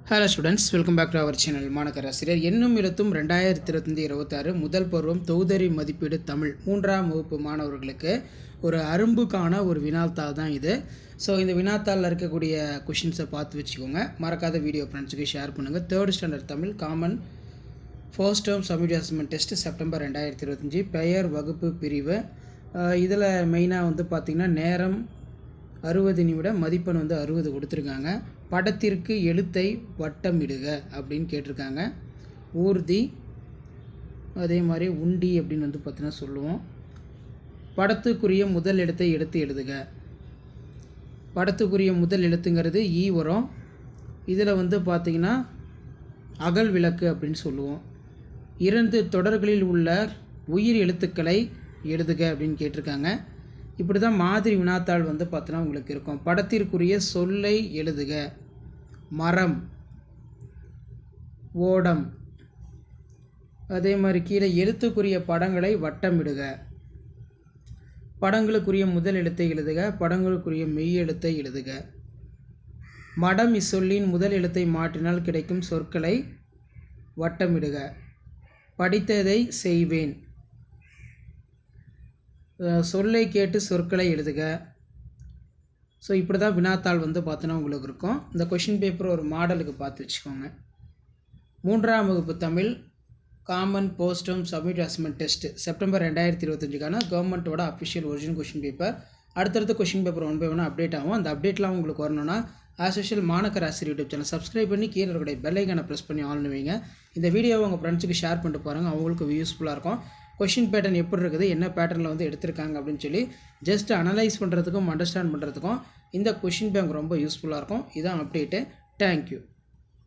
Hello students, welcome back to our channel. மாணக்கர் ஆசிரியர் எண்ணும் எழுத்தும் 2025-26 முதல் பருவம் தொகுதறி மதிப்பீடு தமிழ் 3ஆம் வகுப்பு மாணவர்களுக்கு ஒரு அரும்புக்கான ஒரு வினாத்தாள் தான் இது. ஸோ இந்த வினாத்தாளில் இருக்கக்கூடிய கொஷின்ஸை பார்த்து வச்சுக்கோங்க. மறக்காத வீடியோ ஃப்ரெண்ட்ஸுக்கு ஷேர் பண்ணுங்கள். 3rd standard Tamil common first term summative assessment test September 2025 பெயர் வகுப்பு பிரிவு. இதில் மெயினாக பார்த்திங்கன்னா நேரம் 60 நிமிடம், மதிப்பெண் 60 கொடுத்துருக்காங்க. படத்திற்கு எழுத்தை வட்டமிடுக அப்படின்னு கேட்டிருக்காங்க. ஊர்தி, அதே மாதிரி உண்டி அப்படின்னு பார்த்தீங்கன்னா சொல்லுவோம். படத்துக்குரிய முதல் எழுத்தை எடுத்து எழுதுக. படத்துக்குரிய முதல் எழுத்துங்கிறது ஈ வரும். இதில் பார்த்திங்கன்னா அகல் விளக்கு அப்படின்னு சொல்லுவோம். 2 தொடர்களில் உள்ள உயிர் எழுத்துக்களை எழுதுக அப்படின்னு கேட்டிருக்காங்க. இப்படி தான் மாதிரி வினாத்தாள் பார்த்தோன்னா உங்களுக்கு இருக்கும். படத்திற்குரிய சொல்லை எழுதுக. மரம், ஓடம், அதே மாதிரி கீழே எழுத்துக்குரிய படங்களை வட்டமிடுக. படங்களுக்குரிய முதல் எழுத்தை எழுதுக. படங்களுக்குரிய மெய் எழுத்தை எழுதுக. மடம் இச்சொல்லின் முதல் எழுத்தை மாற்றினால் கிடைக்கும் சொற்களை வட்டமிடுக. படித்ததை செய்வேன். சொல்லை கேட்டு சொற்களை எழுதுக. ஸோ இப்படி தான் வினாத்தாள் பார்த்தோன்னா உங்களுக்கு இருக்கும். இந்த கொஷின் பேப்பர் ஒரு மாடலுக்கு பார்த்து வச்சுக்கோங்க. 3ஆம் வகுப்பு Tamil common post term summative assessment test September 2025க்கான கவர்மெண்ட்டோட அஃபிஷியல் ஒரிஜினல் கொஷின் பேப்பர். அடுத்தடுத்த கொஷின் பேப்பர் 1 by 1 அப்டேட் ஆகும். அந்த அப்டேட்லாம் உங்களுக்கு வரணும்னா ஆஸ் யூஷுவல் மாணக்கர் ஆசிரியர் யூடியூப் சேனல் சப்ஸ்கிரைப் பண்ணி கீழே இருக்கிற பெல் ஐக்கானை ப்ரெஸ் பண்ணி ஆன் வைங்க. இந்த வீடியோவை உங்கள் ஃப்ரெண்ட்ஸுக்கு ஷேர் பண்ணிட்டு பாருங்கள், அவங்களுக்கு யூஸ்ஃபுல்லாக இருக்கும். கொஷின் பேட்டர்ன் எப்படி இருக்குது, என்ன பேட்டர்னில் எடுத்திருக்காங்க அப்படின்னு சொல்லி ஜஸ்ட் அனலைஸ் பண்ணுறதுக்கும் அண்டர்ஸ்டாண்ட் பண்ணுறதுக்கும் இந்த கொஷின் பேங்க் ரொம்ப யூஸ்ஃபுல்லாக இருக்கும். இதான் அப்டேட்டு. தேங்க்யூ.